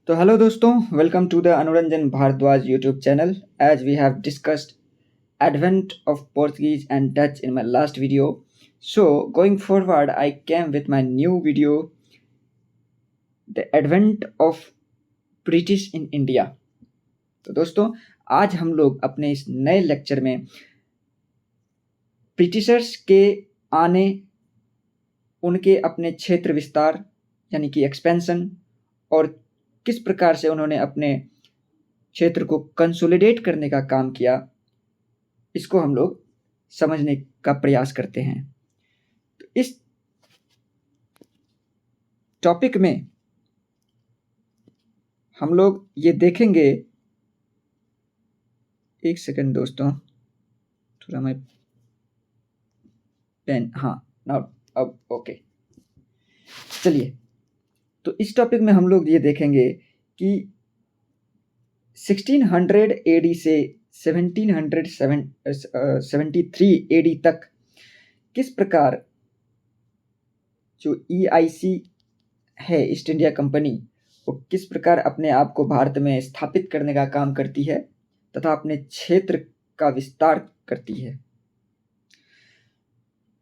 तो हेलो दोस्तों, welcome to the Anuranjan Bhardwaj YouTube channel. As we have discussed advent of Portuguese and Dutch in my last video, so going forward I came with my new video, the advent of British in India. तो दोस्तों, आज हम लोग अपने इस नए lecture में Britishers के आने, उनके अपने क्षेत्र विस्तार यानी कि एक्सपेंशन और किस प्रकार से उन्होंने अपने क्षेत्र को कंसोलिडेट करने का काम किया, इसको हम लोग समझने का प्रयास करते हैं. तो इस टॉपिक में हम लोग ये देखेंगे. एक सेकंड दोस्तों, थोड़ा मैं पेन, हाँ नाउ अब ओके. चलिए, तो इस टॉपिक में हम लोग ये देखेंगे कि 1600 एडी से 1773 एडी तक किस प्रकार जो EIC है, ईस्ट इंडिया कंपनी, वो किस प्रकार अपने आप को भारत में स्थापित करने का काम करती है तथा अपने क्षेत्र का विस्तार करती है.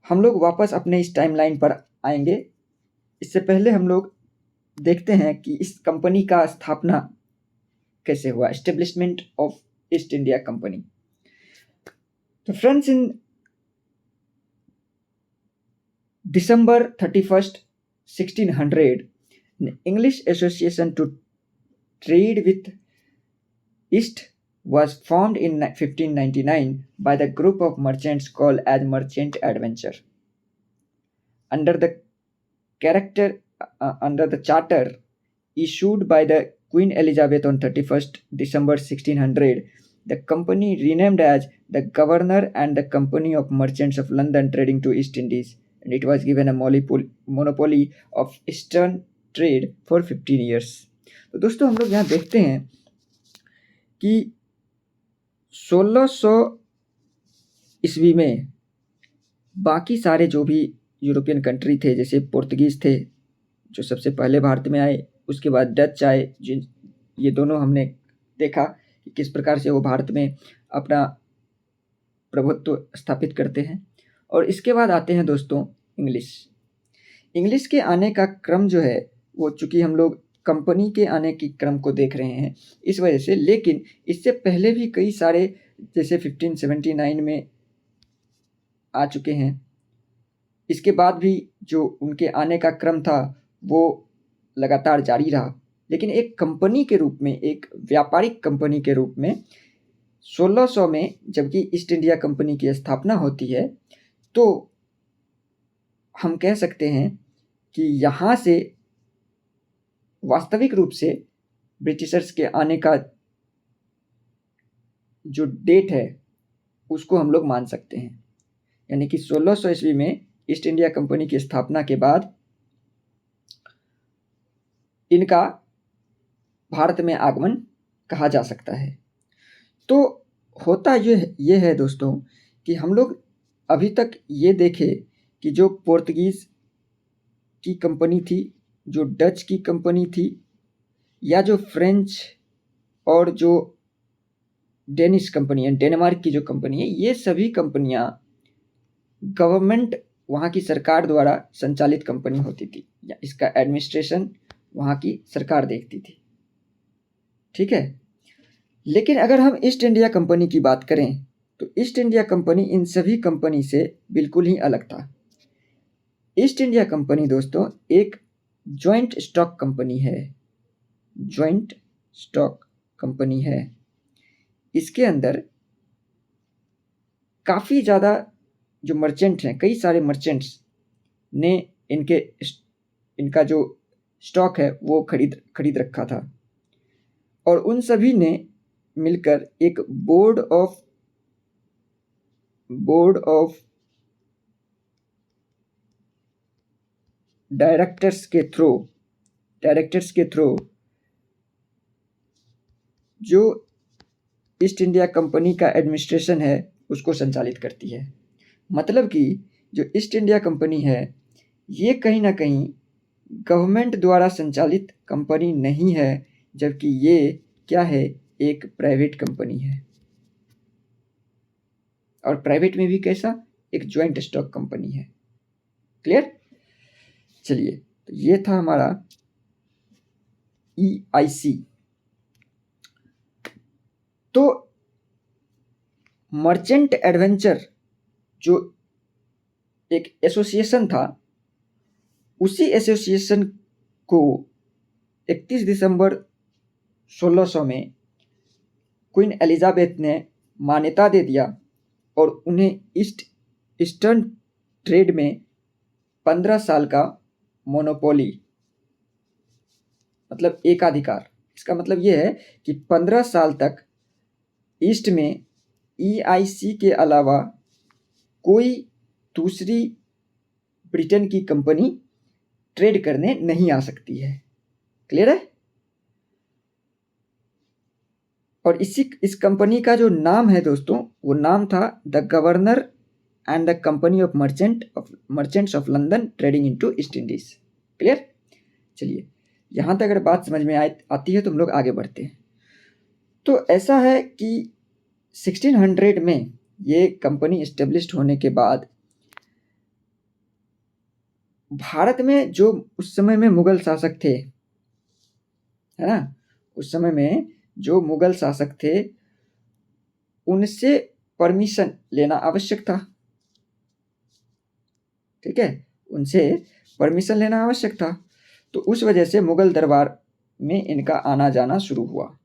हम लोग वापस अपने इस टाइमलाइन पर आएंगे. इससे पहले हम लोग देखते हैं कि इस कंपनी का स्थापना कैसे हुआ, establishment of east India company. तो friends, in December 31st, 1600, an English association to trade with East was formed in 1599 by the group of merchants called as Merchant Adventure. Under the charter issued by the Queen Elizabeth on 31st December 1600, the company renamed as the Governor and the Company of Merchants of London Trading to East Indies, and it was given a monopoly of eastern trade for 15 years. तो दोस्तों, हम लोग यहाँ देखते हैं कि 1600 ईस्वी में बाकी सारे जो भी यूरोपियन कंट्री थे, जैसे पुर्तगीज़ थे जो सबसे पहले भारत में आए, उसके बाद डच आए, ये दोनों हमने देखा कि किस प्रकार से वो भारत में अपना प्रभुत्व स्थापित करते हैं. और इसके बाद आते हैं दोस्तों इंग्लिश के आने का क्रम जो है वो, चूँकि हम लोग कंपनी के आने की क्रम को देख रहे हैं इस वजह से, लेकिन इससे पहले भी कई सारे जैसे 1579 में आ चुके हैं. इसके बाद भी जो उनके आने का क्रम था वो लगातार जारी रहा, लेकिन एक कंपनी के रूप में, एक व्यापारिक कंपनी के रूप में 1600 में जबकि ईस्ट इंडिया कंपनी की स्थापना होती है, तो हम कह सकते हैं कि यहाँ से वास्तविक रूप से ब्रिटिशर्स के आने का जो डेट है उसको हम लोग मान सकते हैं. यानी कि 1600 ईस्वी में ईस्ट इंडिया कंपनी की स्थापना के बाद इनका भारत में आगमन कहा जा सकता है. तो होता ये है दोस्तों कि हम लोग अभी तक ये देखें कि जो पुर्तगीज़ की कंपनी थी, जो डच की कंपनी थी, या जो फ्रेंच और जो डेनिश कंपनी है, डेनमार्क की जो कंपनी है, ये सभी कंपनियां गवर्नमेंट, वहाँ की सरकार द्वारा संचालित कंपनी होती थी, या इसका एडमिनिस्ट्रेशन वहाँ की सरकार देखती थी. ठीक है. लेकिन अगर हम ईस्ट इंडिया कंपनी की बात करें तो ईस्ट इंडिया कंपनी इन सभी कंपनी से बिल्कुल ही अलग था. ईस्ट इंडिया कंपनी दोस्तों एक जॉइंट स्टॉक कंपनी है. जॉइंट स्टॉक कंपनी है. इसके अंदर काफ़ी ज़्यादा जो मर्चेंट हैं, कई सारे मर्चेंट्स ने इनका जो स्टॉक है वो खरीद रखा था, और उन सभी ने मिलकर एक बोर्ड ऑफ डायरेक्टर्स के थ्रू जो ईस्ट इंडिया कंपनी का एडमिनिस्ट्रेशन है उसको संचालित करती है. मतलब कि जो ईस्ट इंडिया कंपनी है ये कहीं ना कहीं गवर्नमेंट द्वारा संचालित कंपनी नहीं है, जबकि ये क्या है, एक प्राइवेट कंपनी है। और प्राइवेट में भी कैसा, एक ज्वाइंट स्टॉक कंपनी है। क्लियर? चलिए, तो ये था हमारा EIC। तो मर्चेंट एडवेंचर जो एक एसोसिएशन था, उसी एसोसिएशन को 31 दिसंबर 1600 में क्वीन एलिजाबेथ ने मान्यता दे दिया और उन्हें ईस्टर्न ट्रेड में 15 साल का मोनोपोली, मतलब एकाधिकार। इसका मतलब यह है कि 15 साल तक ईस्ट में EIC के अलावा कोई दूसरी ब्रिटेन की कंपनी ट्रेड करने नहीं आ सकती है। क्लियर है? और इस कंपनी का जो नाम है दोस्तों, वो नाम था the governor and the company of merchants of London trading into east Indies. Clear? चलिए, यहाँ तक अगर बात समझ में आती है तो हम लोग आगे बढ़ते हैं। तो ऐसा है कि 1600 में ये कंपनी इस्टेब्लिश्ड होने के बाद भारत में जो उस समय में मुगल शासक थे, है ना, उस समय में जो मुगल शासक थे उनसे परमिशन लेना आवश्यक था। ठीक है, उनसे परमिशन लेना आवश्यक था। तो उस वजह से मुगल दरबार में इनका आना जाना शुरू हुआ।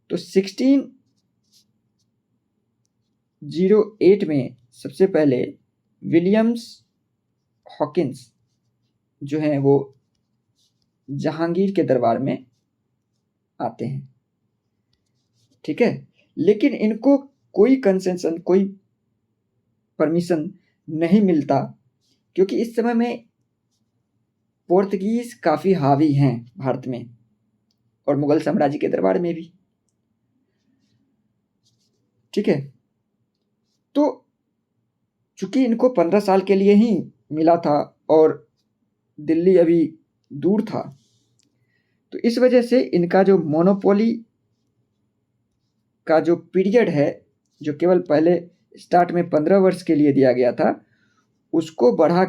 तो 1608 में सबसे पहले विलियम्स हॉकिंस जो हैं वो जहांगीर के दरबार में आते हैं। ठीक है, लेकिन इनको कोई कंसेशन, कोई परमिशन नहीं मिलता, क्योंकि इस समय में पोर्तुगीज काफ़ी हावी हैं भारत में और मुगल साम्राज्य के दरबार में भी। ठीक है, तो चूंकि इनको 15 साल के लिए ही मिला था और दिल्ली अभी दूर था, तो इस वजह से इनका जो मोनोपोली का जो पीरियड है, जो केवल पहले स्टार्ट में 15 वर्ष के लिए दिया गया था, उसको बढ़ा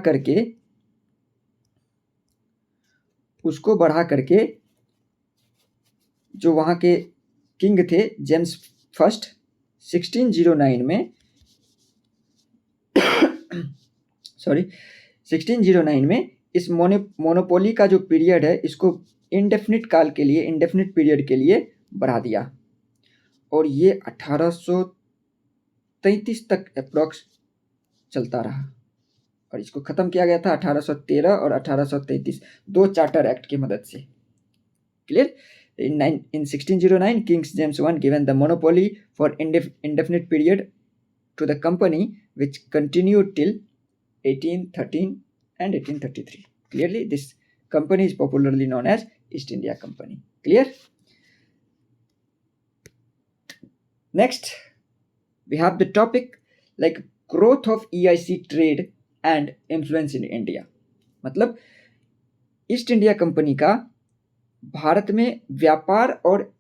करके जो वहाँ के किंग थे जेम्स फर्स्ट 1609 में इस मोनोपोली का जो पीरियड है इसको इंडेफिनिट पीरियड के लिए बढ़ा दिया। और ये 1833 तक अप्रॉक्स चलता रहा और इसको ख़त्म किया गया था 1813 और 1833 दो चार्टर एक्ट की मदद से। Clear? In 1609, King James I given the monopoly for indefinite period to the company, which continued till 1813 and 1833. Clearly, this company is popularly known as East India Company. Clear? Next, we have the topic like growth of EIC trade and influence in India. मतलब east India company का भारत में व्यापार और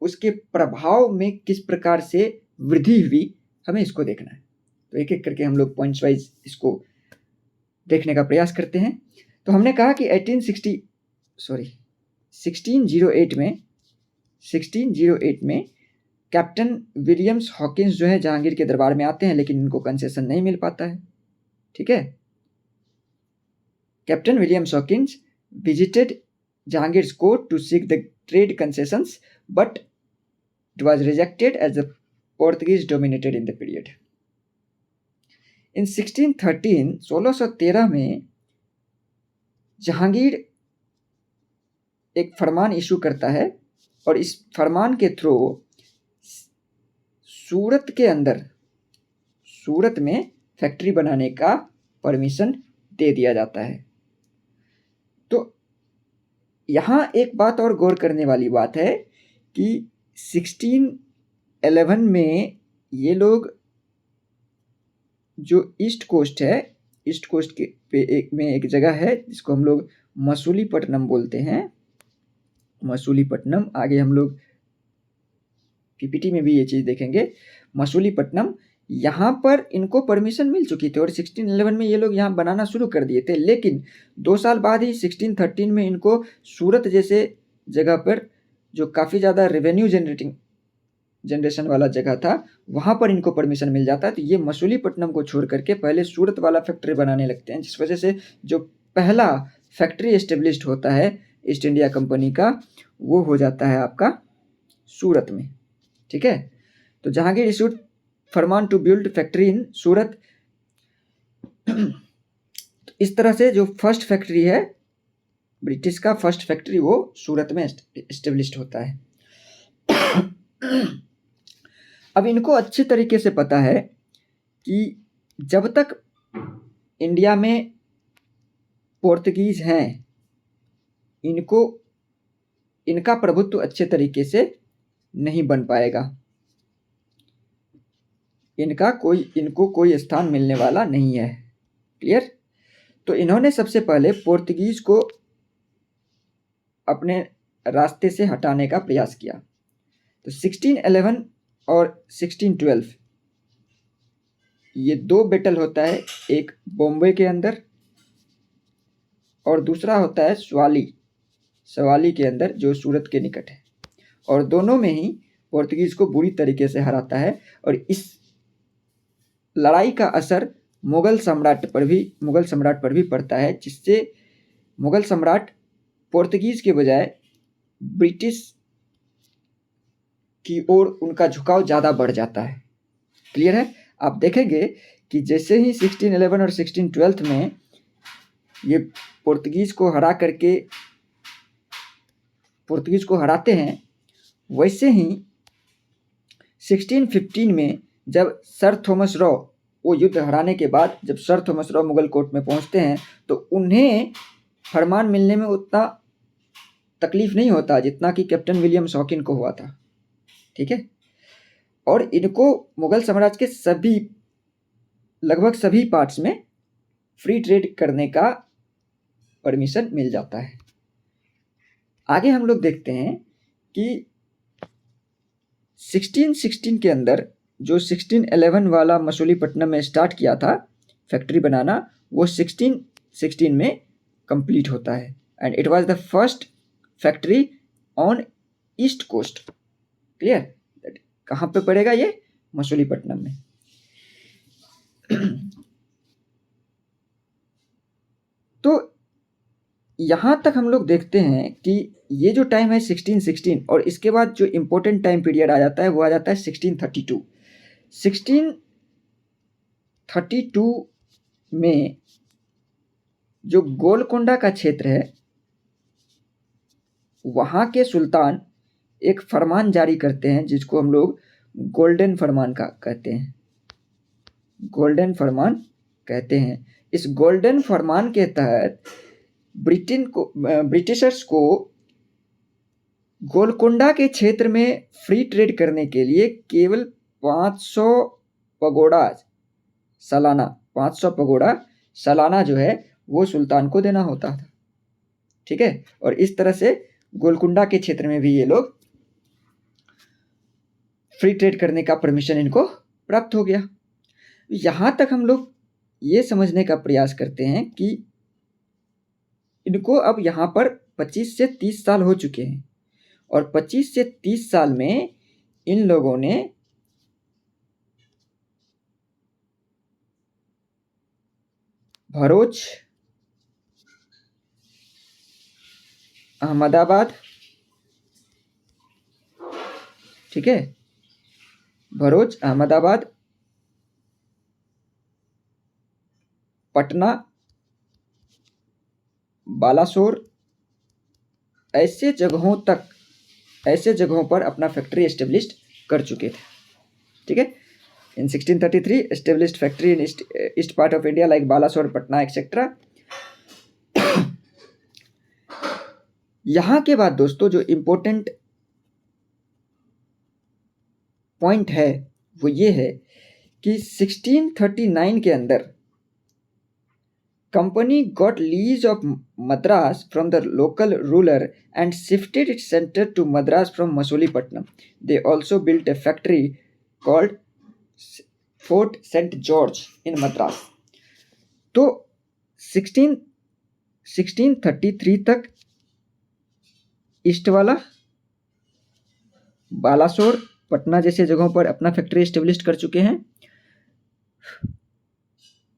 उसके प्रभाव में किस प्रकार से वृद्धि हुई, हमें इसको देखना है। तो एक एक करके हम लोग पॉइंट्स वाइज इसको देखने का प्रयास करते हैं। तो हमने कहा कि 1608 में कैप्टन विलियम्स हॉकिंस जो है जहांगीर के दरबार में आते हैं, लेकिन इनको कंसेशन नहीं मिल पाता है। ठीक है, captain Williams Hawkins visited Jahangir's court to seek the trade concessions, but it was rejected as the Portuguese dominated in the period. In 1613 में जहांगीर एक फरमान इशू करता है और इस फरमान के थ्रू सूरत में फैक्ट्री बनाने का परमिशन दे दिया जाता है। तो यहाँ एक बात और गौर करने वाली बात है कि 1611 में ये लोग जो ईस्ट कोस्ट में एक जगह है जिसको हम लोग मसूलीपट्टनम बोलते हैं, मसूलीपट्टनम, आगे हम लोग पीपीटी में भी ये चीज़ देखेंगे। मसूलीपट्टनम, यहाँ पर इनको परमिशन मिल चुकी थी और 1611 में ये लोग यहाँ बनाना शुरू कर दिए थे, लेकिन 2 साल बाद ही 1613 में इनको सूरत जैसे जगह पर, जो काफ़ी ज़्यादा रेवेन्यू जनरेशन वाला जगह था, वहाँ पर इनको परमिशन मिल जाता है। तो ये मसूलीपट्टनम को छोड़ करके पहले सूरत वाला फैक्ट्री बनाने लगते हैं, जिस वजह से जो पहला फैक्ट्री एस्टेब्लिश्ड होता है ईस्ट इंडिया कंपनी का, वो हो जाता है आपका सूरत में। ठीक है, तो जहांगीर इशूड फरमान to build factory in Surat. तो इस तरह से जो फर्स्ट फैक्ट्री है ब्रिटिश का, फर्स्ट फैक्ट्री वो सूरत में एस्टेब्लिश्ड होता है। अब इनको अच्छी तरीके से पता है कि जब तक इंडिया में पोर्तुगीज हैं, इनका प्रभुत्व अच्छे तरीके से नहीं बन पाएगा, इनको कोई स्थान मिलने वाला नहीं है। क्लियर? तो इन्होंने सबसे पहले पोर्तुगीज को अपने रास्ते से हटाने का प्रयास किया। तो 1611 और 1612 ये 2 बैटल होता है, एक बॉम्बे के अंदर और दूसरा होता है सवाली के अंदर, जो सूरत के निकट है, और दोनों में ही पोर्तुगीज को बुरी तरीके से हराता है। और इस लड़ाई का असर मुगल सम्राट पर भी पड़ता है, जिससे मुगल सम्राट पोर्तुगीज के बजाय ब्रिटिश की ओर उनका झुकाव ज़्यादा बढ़ जाता है। क्लियर है? आप देखेंगे कि जैसे ही 1611 और 1612 में ये पोर्तुगीज को हराते हैं, वैसे ही 1615 में जब सर थॉमस रॉ, वो युद्ध हराने के बाद जब sir Thomas raw Mughal court में पहुंचते हैं, तो उन्हें फरमान मिलने में उतना तकलीफ नहीं होता जितना कि कैप्टन विलियम शॉकिन को हुआ था। ठीक है, और इनको मुगल साम्राज्य के लगभग सभी पार्ट्स में फ्री ट्रेड करने का परमिशन मिल जाता है। आगे हम लोग देखते हैं कि 1616 के अंदर जो 1611 वाला मसूलीपट्टनम में स्टार्ट किया था फैक्ट्री बनाना, वो 1616 में कंप्लीट होता है, and it was the first factory on east coast. Clear? कहाँ पे पड़ेगा ये? मसूलीपट्टनम में। तो यहाँ तक हम लोग देखते हैं कि ये जो टाइम है 1616, और इसके बाद जो इम्पोर्टेंट टाइम पीरियड आ जाता है वो आ जाता है 1632। 1632 में जो गोलकोंडा का क्षेत्र है, वहाँ के सुल्तान एक फरमान जारी करते हैं, जिसको हम लोग गोल्डन फरमान कहते हैं। इस गोल्डन फरमान के तहत ब्रिटिशर्स को गोलकोंडा के क्षेत्र में फ्री ट्रेड करने के लिए केवल 500 पगोड़ा सालाना जो है वो सुल्तान को देना होता था। ठीक है, और इस तरह से गोलकोंडा के क्षेत्र में भी ये लोग फ्री ट्रेड करने का परमिशन इनको प्राप्त हो गया। यहाँ तक हम लोग ये समझने का प्रयास करते हैं कि इनको अब यहाँ पर 25 से 30 साल हो चुके हैं, और 25 से 30 साल में इन लोगों ने भरूच, अहमदाबाद, ठीक है, भरूच, अहमदाबाद, पटना, बालासोर, ऐसे जगहों पर अपना फैक्ट्री एस्टेब्लिश कर चुके थे। ठीक है, इन 1633 established factory in east part of India like Balasore, Patna etcetera. यहाँ के बाद दोस्तों जो इम्पोर्टेंट पॉइंट है वो ये है कि 1639 के अंदर company got lease of Madras from the local ruler and shifted its center to Madras from Masulipatam. They also built a factory called Fort St. George in Madras. तो 16 1633 तक ईस्ट वाला बालासोर, पटना जैसे जगहों पर अपना फैक्ट्री एस्टेब्लिश कर चुके हैं,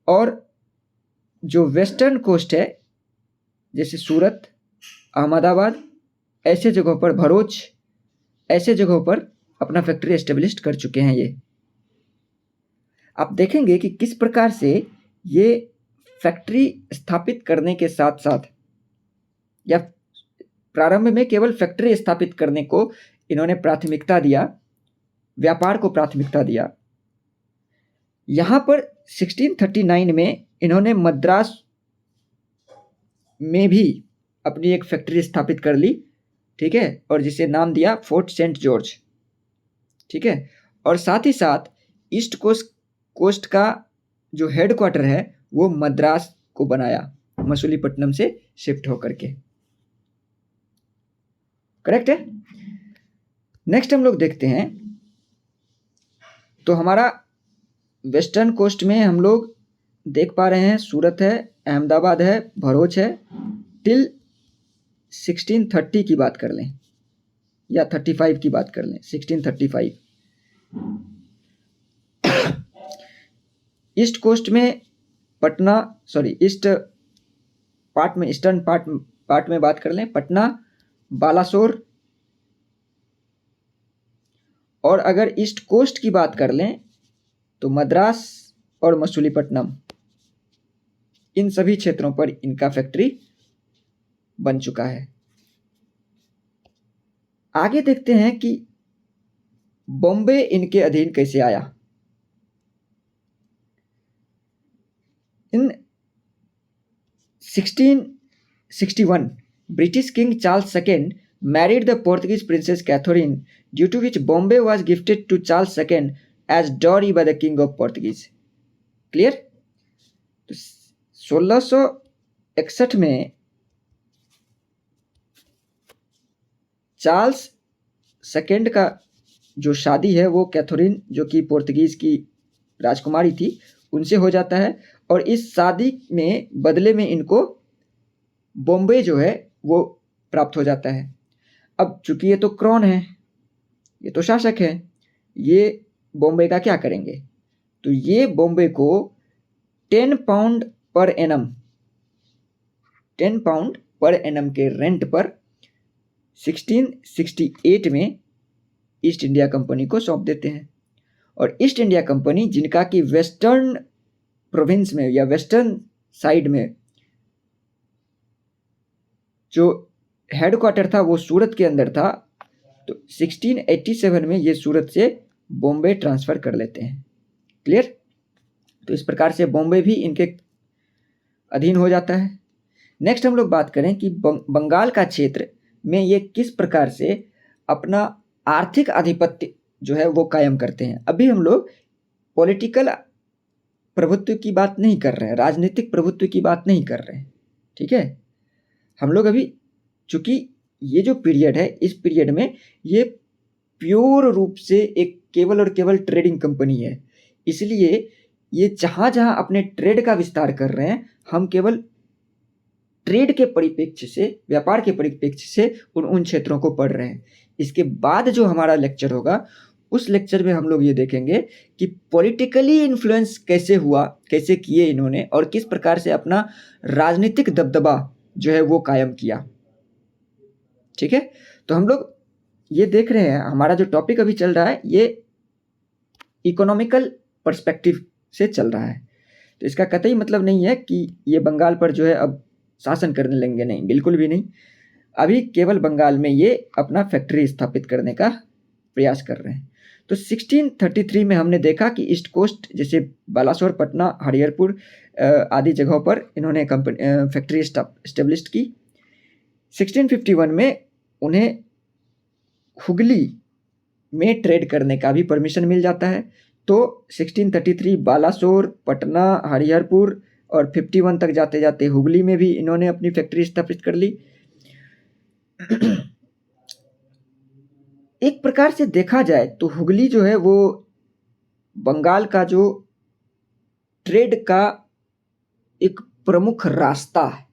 और जो वेस्टर्न कोस्ट है जैसे सूरत, अहमदाबाद, ऐसे जगहों पर, भरूच, ऐसे जगहों पर अपना फैक्ट्री एस्टेब्लिश कर चुके हैं। ये आप देखेंगे कि किस प्रकार से ये फैक्ट्री स्थापित करने के साथ साथ, या प्रारंभ में केवल फैक्ट्री स्थापित करने को इन्होंने प्राथमिकता दिया, व्यापार को प्राथमिकता दिया। यहाँ पर 1639 में इन्होंने मद्रास में भी अपनी एक फैक्ट्री स्थापित कर ली, ठीक है, और जिसे नाम दिया फोर्ट सेंट जॉर्ज, ठीक है। और साथ ही साथ ईस्ट कोस्ट का जो हेडक्वार्टर है वो मद्रास को बनाया, मसूलीपट्टनम से शिफ्ट होकर के। करेक्ट है। नेक्स्ट हम लोग देखते हैं, तो हमारा वेस्टर्न कोस्ट में हम लोग देख पा रहे हैं सूरत है, अहमदाबाद है, भरूच है, टिल 1630 की बात कर लें या 35 की बात कर लें, 1635। ईस्ट कोस्ट में पटना, सॉरी ईस्ट पार्ट में, ईस्टर्न पार्ट में बात कर लें, पटना, बालासोर, और अगर ईस्ट कोस्ट की बात कर लें तो मद्रास और मसूलीपट्टनम, इन सभी क्षेत्रों पर इनका फैक्ट्री बन चुका है। आगे देखते हैं कि बॉम्बे इनके अधीन कैसे आया। इन 1661 British King Charles II married the Portuguese Princess Catherine, due to which Bombay was gifted to Charles II as dowry by the King of Portuguese. Clear. तो 1661 में चार्ल्स सेकेंड का जो शादी है वो कैथरीन, जो कि पोर्तुगीज की राजकुमारी थी, उनसे हो जाता है, और इस शादी में बदले में इनको बॉम्बे जो है वो प्राप्त हो जाता है। अब चूंकि ये तो क्राउन है, ये तो शासक है, ये बॉम्बे का क्या करेंगे, तो ये बॉम्बे को 10 pound per annum, 10 pound per annum के रेंट पर 1668 में ईस्ट इंडिया कंपनी को सौंप देते हैं। और ईस्ट इंडिया कंपनी, जिनका कि वेस्टर्न प्रोविंस में या वेस्टर्न साइड में जो हेडक्वार्टर था वो सूरत के अंदर था, तो 1687 में ये सूरत से बॉम्बे ट्रांसफ़र कर लेते हैं। क्लियर। तो इस प्रकार से बॉम्बे भी इनके अधीन हो जाता है। नेक्स्ट हम लोग बात करें कि बंगाल का क्षेत्र में ये किस प्रकार से अपना आर्थिक आधिपत्य जो है वो कायम करते हैं। अभी हम लोग पॉलिटिकल प्रभुत्व की बात नहीं कर रहे हैं, राजनीतिक प्रभुत्व की बात नहीं कर रहे हैं, ठीक है। हम लोग अभी, चूंकि ये जो पीरियड है, इस पीरियड में ये प्योर रूप से एक केवल और केवल ट्रेडिंग कंपनी है, इसलिए ये जहाँ जहाँ अपने ट्रेड का विस्तार कर रहे हैं, हम केवल ट्रेड के परिप्रेक्ष्य से, व्यापार के परिप्रेक्ष्य से उन क्षेत्रों को पढ़ रहे हैं। इसके बाद जो हमारा लेक्चर होगा, उस लेक्चर में हम लोग ये देखेंगे कि पॉलिटिकली इन्फ्लुएंस कैसे हुआ, कैसे किए इन्होंने, और किस प्रकार से अपना राजनीतिक दबदबा जो है वो कायम किया, ठीक है। तो हम लोग ये देख रहे हैं, हमारा जो टॉपिक अभी चल रहा है ये इकोनॉमिकल पर्सपेक्टिव से चल रहा है। तो इसका कतई मतलब नहीं है कि ये बंगाल पर जो है अब शासन करने लगेंगे, नहीं, बिल्कुल भी नहीं। अभी केवल बंगाल में ये अपना फैक्ट्री स्थापित करने का प्रयास कर रहे हैं। तो 1633 में हमने देखा कि ईस्ट कोस्ट जैसे बालासोर, पटना, हरिहरपुर आदि जगहों पर इन्होंने फैक्ट्री एस्टेब्लिश की। 1651 में उन्हें हुगली में ट्रेड करने का भी परमिशन मिल जाता है। तो 1633 बालासोर, पटना, हरिहरपुर और 51 तक जाते जाते हुगली में भी इन्होंने अपनी फैक्ट्री स्थापित कर ली। एक प्रकार से देखा जाए तो हुगली जो है वो बंगाल का जो ट्रेड का एक प्रमुख रास्ता है।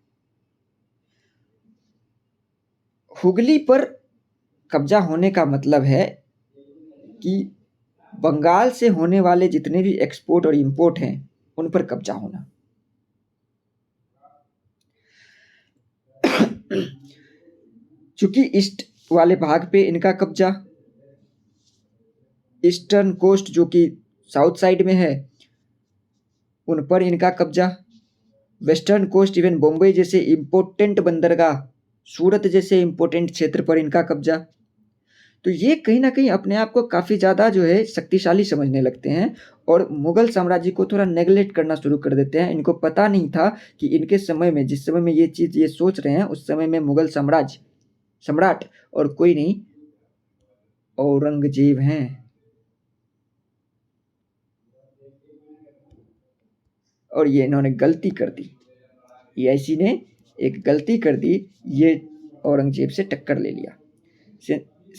हुगली पर कब्जा होने का मतलब है कि बंगाल से होने वाले जितने भी एक्सपोर्ट और इंपोर्ट हैं उन पर कब्जा होना। चूंकि ईस्ट वाले भाग पे इनका कब्जा, ईस्टर्न कोस्ट जो कि साउथ साइड में है उन पर इनका कब्जा, वेस्टर्न कोस्ट इवन बॉम्बे जैसे इम्पोर्टेंट बंदरगाह, सूरत जैसे इम्पोर्टेंट क्षेत्र पर इनका कब्जा। तो ये कहीं ना कहीं अपने आप को काफ़ी ज़्यादा जो है शक्तिशाली समझने लगते हैं और मुगल साम्राज्य को थोड़ा नेगलेक्ट करना शुरू कर देते हैं। इनको पता नहीं था कि इनके समय में, जिस समय में ये चीज़ ये सोच रहे हैं, उस समय में मुगल सम्राट और कोई नहीं, औरंगजेब हैं। और ये इन्होंने गलती कर दी, ईआईसी ने एक गलती कर दी, ये औरंगजेब से टक्कर ले लिया।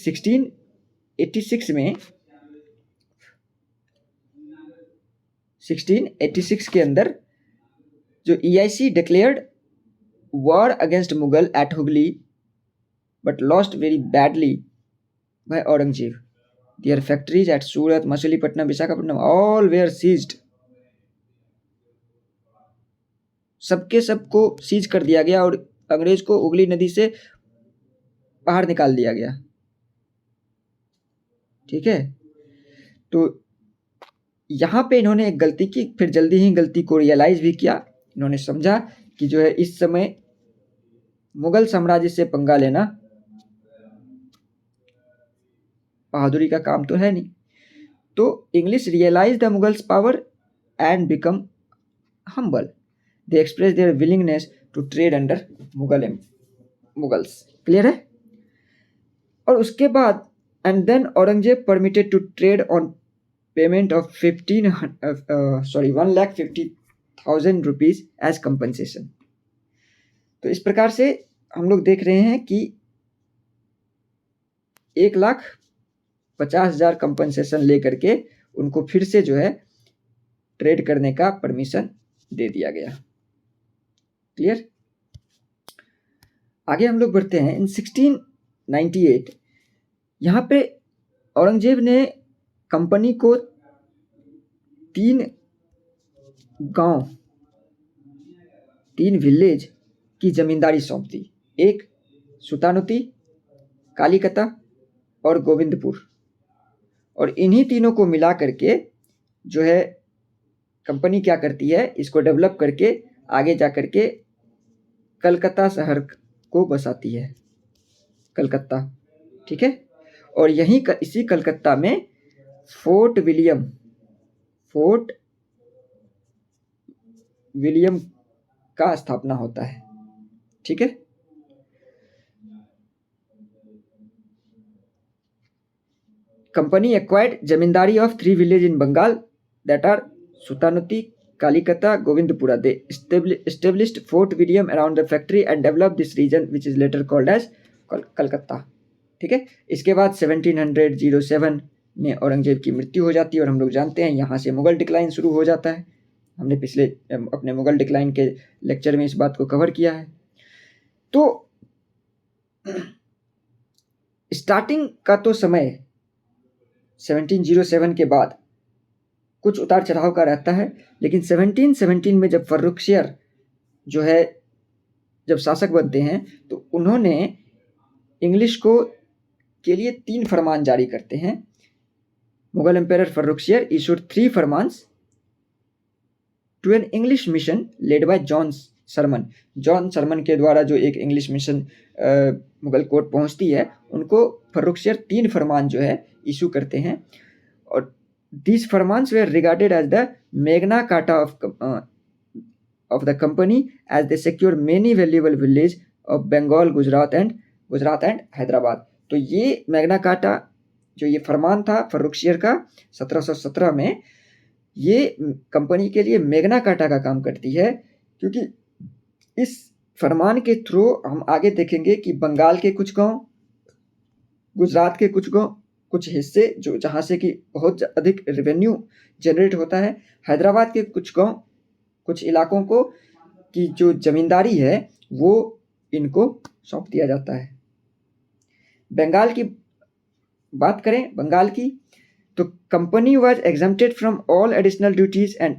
1686 के अंदर जो EIC declared war against Mughal at Hooghly but lost very badly by Aurangzeb. Their factories at Surat, Machilipatnam, Visakhapatnam all were seized. सबके सबको सीज कर दिया गया और अंग्रेज को हुगली नदी से बाहर निकाल दिया गया। ठीक है, तो यहाँ पे इन्होंने एक गलती की, फिर जल्दी ही गलती को रियलाइज भी किया। इन्होंने समझा कि जो है इस समय मुगल साम्राज्य से पंगा लेना बहादुरी का काम तो है नहीं। तो English realise the Mughals power and become humble. They express their willingness to trade under Mughals. Clear है? और उसके बाद and then Aurangzeb permitted to trade on payment of 1,50,000 rupees as compensation. तो इस प्रकार से हम लोग देख रहे हैं कि 1,50,000 कंपनसेशन लेकर के उनको फिर से जो है ट्रेड करने का परमिशन दे दिया गया। क्लियर? आगे हम लोग बढ़ते हैं। इन 1698 यहाँ पे औरंगजेब ने कंपनी को 3 गांव, 3 विलेज की जमींदारी सौंप दी। एक सुतानुती, कालीकता और गोविंदपुर। और इन्हीं तीनों को मिला करके जो है कंपनी क्या करती है, इसको डेवलप करके आगे जा करके कलकत्ता शहर को बसाती है, कलकत्ता। ठीक है, और यहीं इसी कलकत्ता में फोर्ट विलियम का स्थापना होता है। ठीक है, company acquired zamindari of 3 village in Bengal that are Sutanuti, Kalikata, Govindapura. They established Fort William around the factory and developed this region which is later called as Calcutta. ठीक है, इसके बाद 1707 में औरंगजेब की मृत्यु हो जाती है और हम लोग जानते हैं यहाँ से मुगल डिक्लाइन शुरू हो जाता है। हमने पिछले अपने मुगल डिक्लाइन के लेक्चर में इस बात को कवर किया है। तो स्टार्टिंग का तो समय 1707 के बाद कुछ उतार चढ़ाव का रहता है, लेकिन 1717 में जब फर्रुखसियर जो है जब शासक बनते हैं तो उन्होंने इंग्लिश को के लिए 3 फरमान जारी करते हैं। Mughal empire Farrukhsiyar issued 3 farmans to an English mission led by John Surman के द्वारा जो एक इंग्लिश मिशन मुगल कोर्ट पहुंचती है, उनको फर्रुखसियर 3 फरमान जो है इशू करते हैं। और these फरमान्स were regarded as the Magna Carta of the company as they secure many valuable villages of Bengal, Gujarat and Hyderabad. तो ये मैग्ना कार्टा जो ये फरमान था फर्रुखसियर का 1717 में, ये कंपनी के लिए मैग्ना कार्टा का काम करती है क्योंकि इस फरमान के थ्रू हम आगे देखेंगे कि बंगाल के कुछ गांव, गुजरात के कुछ गांव, कुछ हिस्से जो जहाँ से कि बहुत अधिक रेवेन्यू जनरेट होता है, हैदराबाद के कुछ गांव, कुछ इलाकों को की जो जमींदारी है वो इनको सौंप दिया जाता है। बंगाल की बात करें, बंगाल की, तो company was exempted from all additional duties and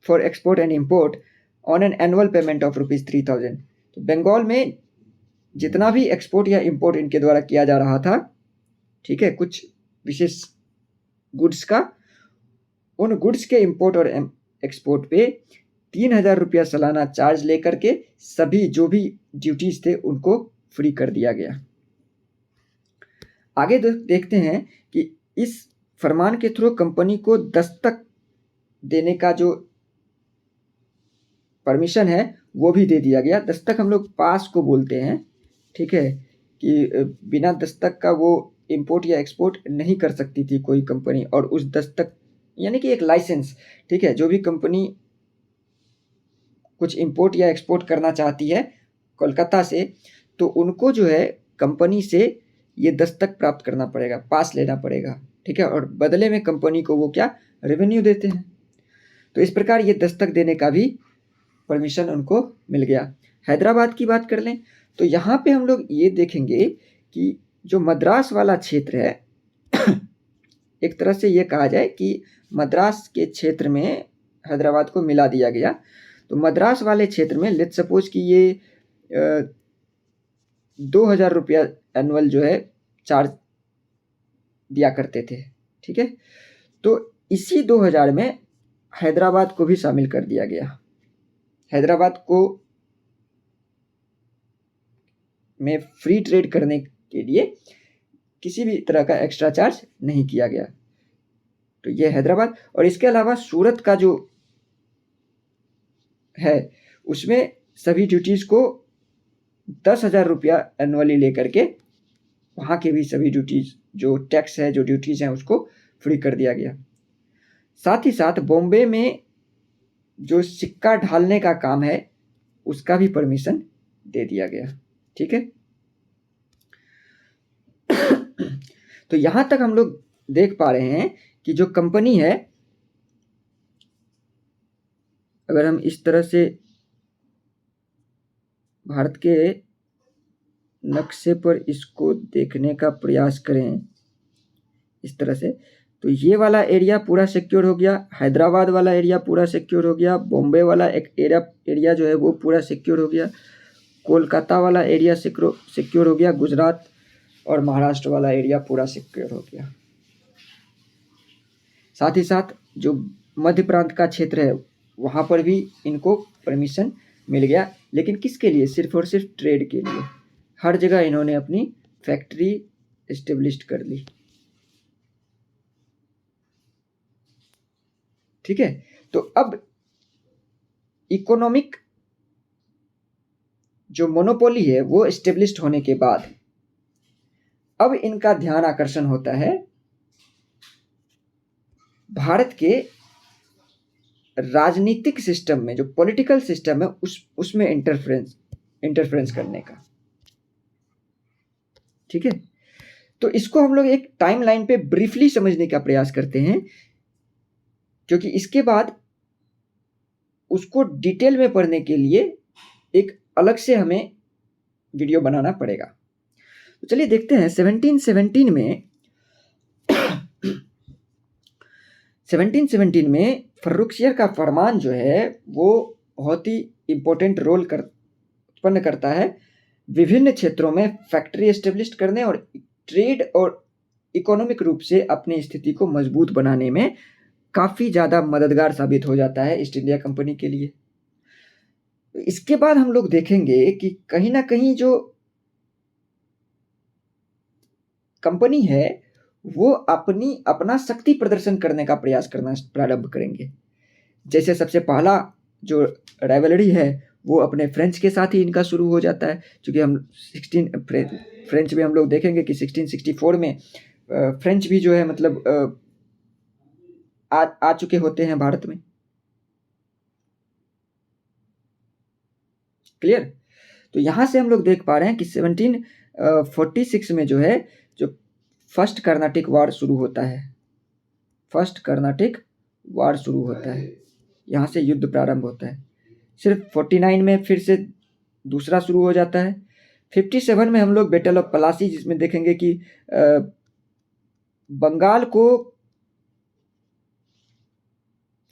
for export and import on an annual payment of ₹3000। तो बंगाल में जितना भी एक्सपोर्ट या इंपोर्ट इनके द्वारा किया जा रहा था, ठीक है, कुछ विशेष गुड्स का, उन गुड्स के इंपोर्ट और एक्सपोर्ट पे ₹3000 सालाना चार्ज लेकर के सभी जो भी ड्यूटीज थे उनको फ्री कर दिया गया। आगे देखते हैं कि इस फरमान के थ्रू कंपनी को दस्तक देने का जो परमिशन है वो भी दे दिया गया। दस्तक हम लोग पास को बोलते हैं, ठीक है, कि बिना दस्तक का वो इंपोर्ट या एक्सपोर्ट नहीं कर सकती थी कोई कंपनी, और उस दस्तक यानी कि एक लाइसेंस, ठीक है, जो भी कंपनी कुछ इंपोर्ट या एक्सपोर्ट करना चाहती है कोलकाता से, तो उनको जो है कंपनी से ये दस्तक प्राप्त करना पड़ेगा, पास लेना पड़ेगा, ठीक है, और बदले में कंपनी को वो क्या रेवेन्यू देते हैं। तो इस प्रकार ये दस्तक देने का भी परमिशन उनको मिल गया। हैदराबाद की बात कर लें तो यहाँ पे हम लोग ये देखेंगे कि जो मद्रास वाला क्षेत्र है एक तरह से ये कहा जाए कि मद्रास के क्षेत्र में हैदराबाद को मिला दिया गया। तो मद्रास वाले क्षेत्र में लेट्स सपोज कि ये ₹2000 एनुअल जो है चार्ज दिया करते थे, ठीक है। तो इसी 2000 में हैदराबाद को भी शामिल कर दिया गया। हैदराबाद को में फ्री ट्रेड करने के लिए किसी भी तरह का एक्स्ट्रा चार्ज नहीं किया गया। तो ये हैदराबाद, और इसके अलावा सूरत का जो है उसमें सभी ड्यूटीज को ₹10,000 एनुअली लेकर के वहाँ के भी सभी ड्यूटीज जो टैक्स है, जो ड्यूटीज हैं, उसको फ्री कर दिया गया। साथ ही साथ बॉम्बे में जो सिक्का ढालने का काम है उसका भी परमिशन दे दिया गया, ठीक है। तो यहां तक हम लोग देख पा रहे हैं कि जो कंपनी है, अगर हम इस तरह से भारत के नक्शे पर इसको देखने का प्रयास करें इस तरह से, तो ये वाला एरिया पूरा सिक्योर हो गया, हैदराबाद वाला एरिया पूरा सिक्योर हो गया, बॉम्बे वाला एक एरिया जो है वो पूरा सिक्योर हो गया, कोलकाता वाला एरिया सिक्योर हो गया, गुजरात और महाराष्ट्र वाला एरिया पूरा सिक्योर हो गया। साथ ही साथ जो मध्य प्रांत का क्षेत्र है वहाँ पर भी इनको परमिशन मिल गया, लेकिन किसके लिए? सिर्फ और सिर्फ ट्रेड के लिए। हर जगह इन्होंने अपनी फैक्ट्री एस्टेब्लिश कर ली, ठीक है। तो अब इकोनॉमिक जो मोनोपोली है वो एस्टेब्लिश्ड होने के बाद अब इनका ध्यान आकर्षण होता है भारत के राजनीतिक सिस्टम में, जो पॉलिटिकल सिस्टम है उसमें इंटरफेरेंस करने का, ठीक है। तो इसको हम लोग एक टाइमलाइन पे ब्रीफली समझने का प्रयास करते हैं, क्योंकि इसके बाद उसको डिटेल में पढ़ने के लिए एक अलग से हमें वीडियो बनाना पड़ेगा। तो चलिए देखते हैं 1717 में फर्रुखसियर का फरमान जो है वो बहुत ही इम्पोर्टेंट रोल उत्पन्न करता है विभिन्न क्षेत्रों में फैक्ट्री एस्टेब्लिश करने और ट्रेड और इकोनॉमिक रूप से अपनी स्थिति को मजबूत बनाने में काफ़ी ज़्यादा मददगार साबित हो जाता है ईस्ट इंडिया कंपनी के लिए। इसके बाद हम लोग देखेंगे कि कहीं ना कहीं जो कंपनी है वो अपना शक्ति प्रदर्शन करने का प्रयास करना प्रारंभ करेंगे। जैसे सबसे पहला जो राइवलरी है वो अपने फ्रेंच के साथ ही इनका शुरू हो जाता है, क्योंकि हम फ्रेंच में हम लोग देखेंगे कि 1664 में फ्रेंच भी जो है मतलब आ चुके होते हैं भारत में। क्लियर। तो यहाँ से हम लोग देख पा रहे हैं कि 1746 में जो है, जो फर्स्ट कर्नाटिक वार शुरू होता है, फर्स्ट कर्नाटिक वार शुरू होता है, यहाँ से युद्ध प्रारंभ होता है। सिर्फ 49 में फिर से दूसरा शुरू हो जाता है। 57 में हम लोग बैटल ऑफ पलासी, जिसमें देखेंगे कि बंगाल को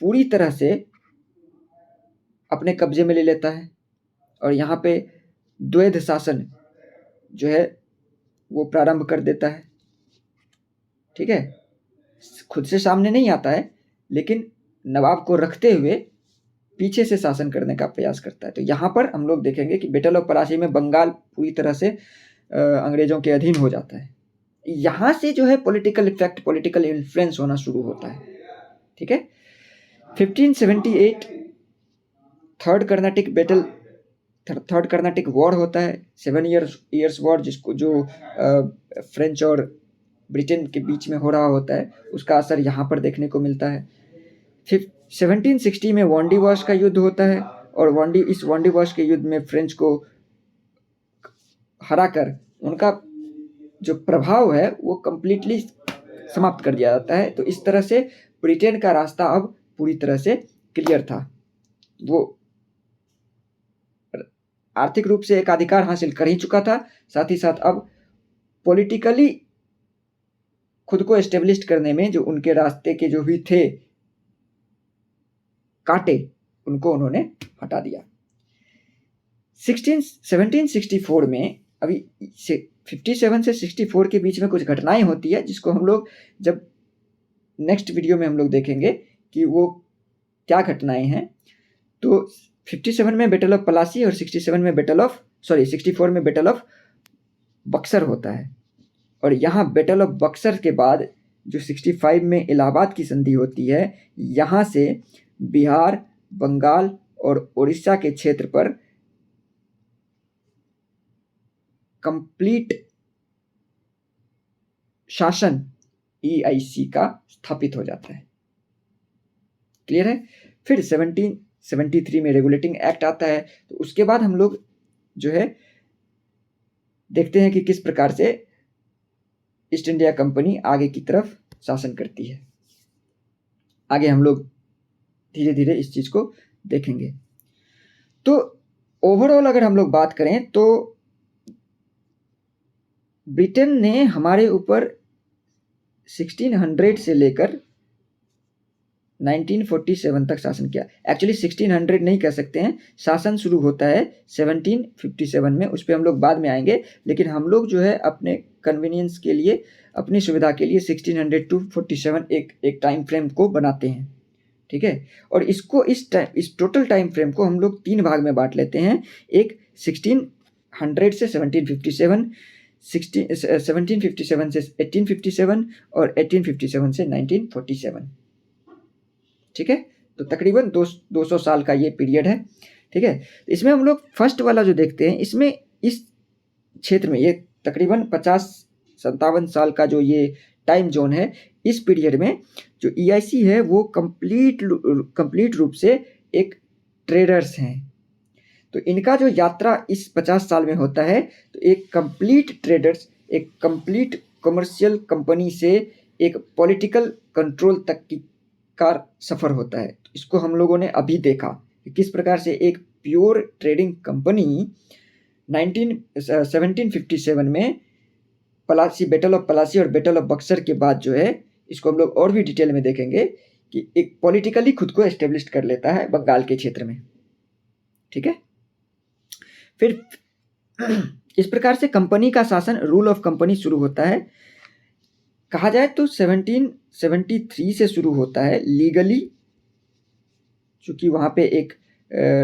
पूरी तरह से अपने कब्जे में ले लेता है और यहाँ पे द्वैध शासन जो है वो प्रारंभ कर देता है। ठीक है, खुद से सामने नहीं आता है, लेकिन नवाब को रखते हुए पीछे से शासन करने का प्रयास करता है। तो यहाँ पर हम लोग देखेंगे कि बैटल ऑफ पलासी में बंगाल पूरी तरह से अंग्रेजों के अधीन हो जाता है। यहाँ से जो है पॉलिटिकल इफेक्ट, पॉलिटिकल इन्फ्लुएंस होना शुरू होता है। ठीक है, 1578 third Carnatic battle, third Carnatic war होता है, 7 ईयर्स वॉर, जिसको जो फ्रेंच और ब्रिटेन के बीच में हो रहा होता है, उसका असर यहाँ पर देखने को मिलता है। 1760 में वांडी वॉश का युद्ध होता है और इस वांडी वॉश के युद्ध में फ्रेंच को हराकर उनका जो प्रभाव है वो कंप्लीटली समाप्त कर दिया जाता है। तो इस तरह से ब्रिटेन का रास्ता अब पूरी तरह से क्लियर था। वो आर्थिक रूप से एकाधिकार हासिल कर ही चुका था, साथ ही साथ अब पॉलिटिकली खुद को एस्टेब्लिश करने में जो उनके रास्ते के जो भी थे कांटे, उनको उन्होंने हटा दिया। 1764 में, अभी 57 से 64 के बीच में कुछ घटनाएं होती है, जिसको हम लोग जब नेक्स्ट वीडियो में हम लोग देखेंगे कि वो क्या घटनाएं हैं। तो 57 में बैटल ऑफ पलासी और 64 में बैटल ऑफ बक्सर होता है। और यहाँ बैटल ऑफ बक्सर के बाद जो 65 में इलाहाबाद की संधि होती है, यहाँ से बिहार, बंगाल और उड़ीसा के क्षेत्र पर कंप्लीट शासन EIC का स्थापित हो जाता है। क्लियर है। फिर 1773 में रेगुलेटिंग एक्ट आता है। तो उसके बाद हम लोग जो है देखते हैं कि किस प्रकार से ईस्ट इंडिया कंपनी आगे की तरफ शासन करती है। आगे हम लोग धीरे धीरे इस चीज को देखेंगे। तो ओवरऑल अगर हम लोग बात करें तो ब्रिटेन ने हमारे ऊपर 1600 से लेकर 1947 तक शासन किया। एक्चुअली 1600 नहीं कह सकते हैं, शासन शुरू होता है 1757 में, उस पर हम लोग बाद में आएंगे। लेकिन हम लोग जो है अपने कन्वीनियंस के लिए, अपनी सुविधा के लिए 1600 to 47 एक टाइम फ्रेम को बनाते हैं। ठीक है, और इसको इस टोटल टाइम फ्रेम को हम लोग 3 भाग में बांट लेते हैं। एक 1600 से 1757, 1757 से 1857 और 1857 से 1947। ठीक है, तो तकरीबन 200 साल का ये पीरियड है। ठीक है, इसमें हम लोग फर्स्ट वाला जो देखते हैं, इसमें इस क्षेत्र में ये तकरीबन 50-57 साल का जो ये टाइम जोन है, इस पीरियड में जो EIC है वो कंप्लीट रूप से एक ट्रेडर्स हैं। तो इनका जो यात्रा इस 50 साल में होता है, तो एक कंप्लीट ट्रेडर्स, एक कंप्लीट कमर्शियल कंपनी से एक पॉलिटिकल कंट्रोल तक की का सफ़र होता है। तो इसको हम लोगों ने अभी देखा कि किस प्रकार से एक प्योर ट्रेडिंग कंपनी 1757 में बैटल ऑफ पलासी और बैटल ऑफ बक्सर के बाद जो है, इसको हम लोग और भी डिटेल में देखेंगे कि एक पॉलिटिकली खुद को एस्टेब्लिश कर लेता है बंगाल के क्षेत्र में। ठीक है, फिर इस प्रकार से कंपनी का शासन, रूल ऑफ कंपनी शुरू होता है। कहा जाए तो 1773 से शुरू होता है लीगली, चूँकि वहाँ पे एक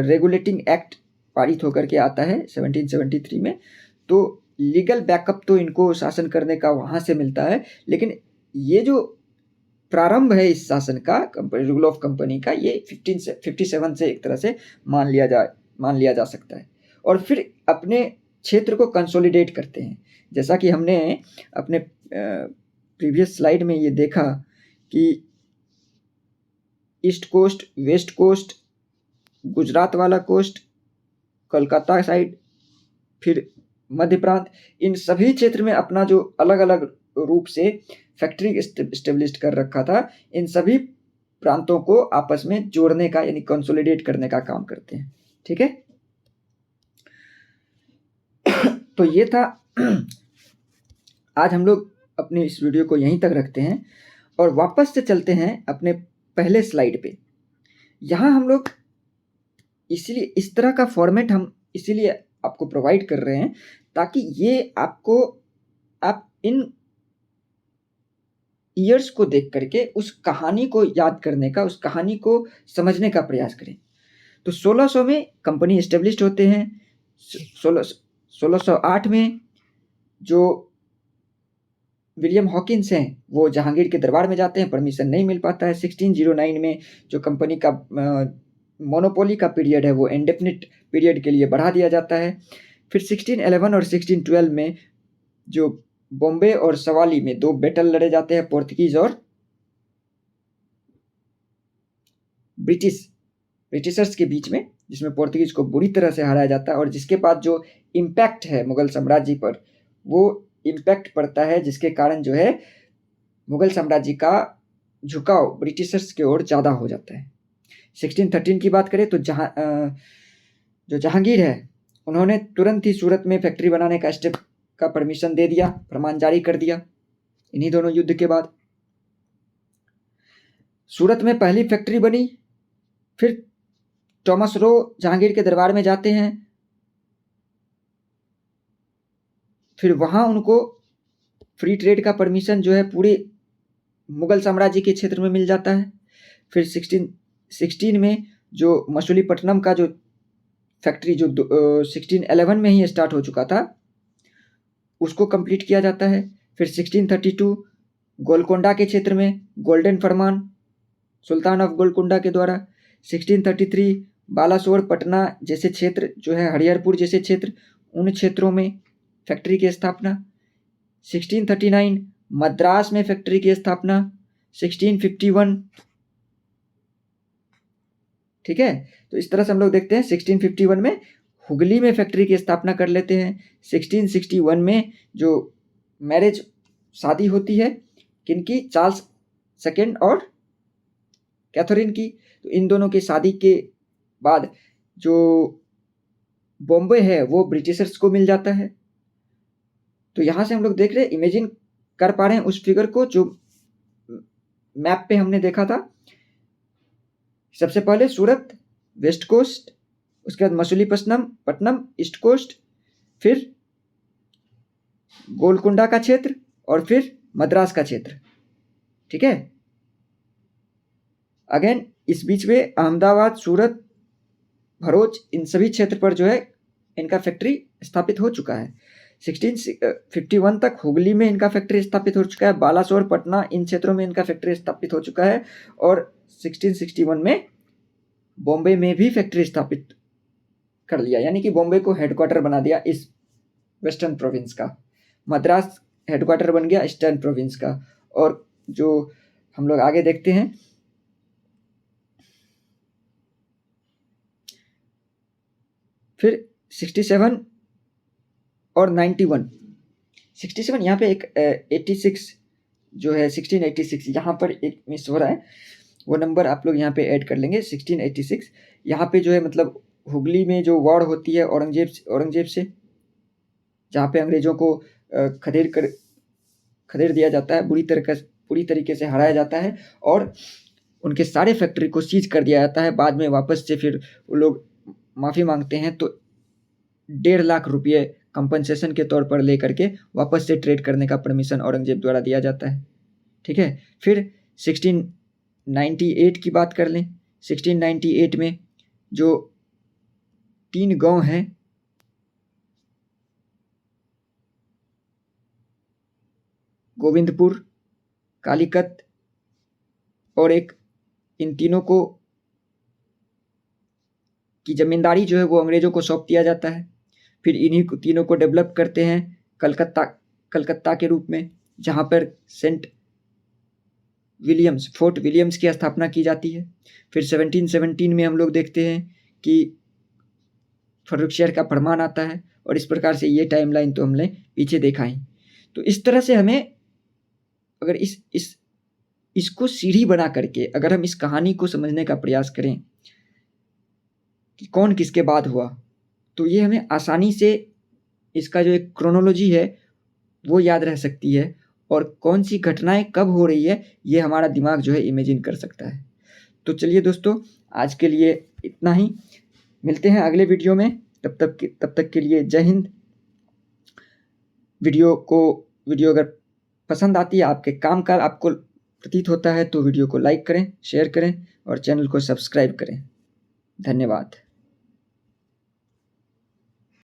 रेगुलेटिंग एक्ट पारित होकर के आता है 1773 में। तो लीगल बैकअप तो इनको शासन करने का वहाँ से मिलता है, लेकिन ये जो प्रारंभ है इस शासन का, रूल ऑफ कंपनी का, ये 57 से एक तरह से मान लिया जा सकता है। और फिर अपने क्षेत्र को कंसोलिडेट करते हैं। जैसा कि हमने अपने प्रीवियस स्लाइड में ये देखा कि east coast, west coast, Gujarat वाला कोस्ट, कोलकाता साइड, फिर मध्य प्रांत, इन सभी क्षेत्र में अपना जो अलग अलग रूप से फैक्ट्री इस्टेब्लिश कर रखा था, इन सभी प्रांतों को आपस में जोड़ने का यानी कंसोलिडेट करने का काम करते हैं। ठीक है, तो ये था। आज हम लोग अपनी इस वीडियो को यहीं तक रखते हैं और वापस से चलते हैं अपने पहले स्लाइड पे। यहाँ हम लोग इसीलिए इस तरह का फॉर्मेट हम इसीलिए आपको प्रोवाइड कर रहे हैं ताकि ये आपको, आप इन ईयर्स को देख करके उस कहानी को याद करने का, उस कहानी को समझने का प्रयास करें। तो 1600 में कंपनी एस्टेब्लिश होते हैं। 1608 में जो विलियम हॉकिंस हैं वो जहांगीर के दरबार में जाते हैं, परमिशन नहीं मिल पाता है। 1609 में जो कंपनी का मोनोपोली का पीरियड है वो इंडेफिनिट पीरियड के लिए बढ़ा दिया जाता है। फिर 1611 और 1612 में जो बॉम्बे और सवाली में 2 बैटल लड़े जाते हैं, पोर्तुगीज और ब्रिटिशर्स के बीच में, जिसमें पोर्तुगीज को बुरी तरह से हराया जाता है और जिसके बाद जो इम्पैक्ट है मुगल साम्राज्य पर, वो इम्पैक्ट पड़ता है जिसके कारण जो है मुगल साम्राज्य का झुकाव ब्रिटिशर्स की ओर ज़्यादा हो जाता है। 1613 की बात करें तो जो जहांगीर है उन्होंने तुरंत ही सूरत में फैक्ट्री बनाने का स्टेप का परमिशन दे दिया, फरमान जारी कर दिया। इन्हीं दोनों युद्ध के बाद सूरत में पहली फैक्ट्री बनी। फिर थॉमस रो जहांगीर के दरबार में जाते हैं, फिर वहाँ उनको फ्री ट्रेड का परमिशन जो है पूरे मुगल साम्राज्य के क्षेत्र में मिल जाता है। फिर 1616 में जो मछलीपट्टनम का जो फैक्ट्री जो 1611 में ही स्टार्ट हो चुका था उसको कंप्लीट किया जाता है। फिर 1632 गोलकोंडा के क्षेत्र में golden Farman Sultan of Golconda के द्वारा। 1633 बालासोर, पटना जैसे क्षेत्र जो है, हरिहरपुर जैसे क्षेत्र, उन क्षेत्रों में फैक्ट्री की स्थापना। 1639 मद्रास में फैक्ट्री की स्थापना। 1651, ठीक है, तो इस तरह से हम लोग देखते हैं 1651 में हुगली में फैक्ट्री की स्थापना कर लेते हैं। 1661 में जो मैरिज शादी होती है किनकी, चार्ल्स सेकेंड और कैथरीन की, तो इन दोनों की शादी के बाद जो बॉम्बे है वो ब्रिटिशर्स को मिल जाता है। तो यहाँ से हम लोग देख रहे हैं, इमेजिन कर पा रहे हैं उस फिगर को जो मैप पे हमने देखा था। सबसे पहले सूरत वेस्ट कोस्ट, उसके बाद मछलीपट्टनम ईस्ट कोस्ट, फिर गोलकुंडा का क्षेत्र और फिर मद्रास का क्षेत्र। ठीक है, अगेन इस बीच में अहमदाबाद, सूरत, भरूच, इन सभी क्षेत्र पर जो है इनका फैक्ट्री स्थापित हो चुका है। 1651 तक हुगली में इनका फैक्ट्री स्थापित हो चुका है, बालासोर, पटना, इन क्षेत्रों में इनका फैक्ट्री स्थापित हो चुका है और 1661 में बॉम्बे में भी फैक्ट्री स्थापित कर लिया, यानी कि बॉम्बे को हेडक्वार्टर बना दिया इस वेस्टर्न प्रोविंस का। मद्रास हेडक्वार्टर बन गया ईस्टर्न प्रोविंस का। और जो हम लोग आगे देखते हैं, फिर 67 और 91, 67 यहाँ पे एक 86 जो है 1686 यहाँ पर एक मिस हो रहा है, वो नंबर आप लोग यहाँ पे ऐड कर लेंगे। 1686 यहाँ पे जो है मतलब हुगली में जो वॉर होती है औरंगजेब से, जहाँ पे अंग्रेजों को खदेड़ दिया जाता है, पूरी तरीके से हराया जाता है और उनके सारे फैक्ट्री को सीज कर दिया जाता है। बाद में वापस से फिर वो लोग माफ़ी मांगते हैं तो 1.5 लाख रुपये कंपनसेशन के तौर पर लेकर के वापस से ट्रेड करने का परमिशन औरंगजेब द्वारा दिया जाता है। ठीक है, फिर 1698 की बात कर लें। 1698 में जो 3 गांव हैं, गोविंदपुर, कालीकत और एक, इन तीनों को की जमींदारी जो है वो अंग्रेजों को सौंप दिया जाता है। फिर इन्हीं को तीनों को डेवलप करते हैं कलकत्ता के रूप में, जहाँ पर फोर्ट विलियम्स की स्थापना की जाती है। फिर 1717 में हम लोग देखते हैं कि फर्रुखसियर का फरमान आता है, और इस प्रकार से ये टाइमलाइन तो हमने पीछे देखा ही। तो इस तरह से हमें अगर इसको सीढ़ी बना करके अगर हम इस कहानी को समझने का प्रयास करें कि कौन किसके बाद हुआ, तो ये हमें आसानी से इसका जो एक क्रोनोलॉजी है वो याद रह सकती है, और कौन सी घटनाएं कब हो रही है ये हमारा दिमाग जो है इमेजिन कर सकता है। तो चलिए दोस्तों, आज के लिए इतना ही, मिलते हैं अगले वीडियो में। तब तक के लिए जय हिंद। वीडियो अगर पसंद आती है, आपके काम का आपको प्रतीत होता है, तो वीडियो को लाइक करें, शेयर करें और चैनल को सब्सक्राइब करें। धन्यवाद।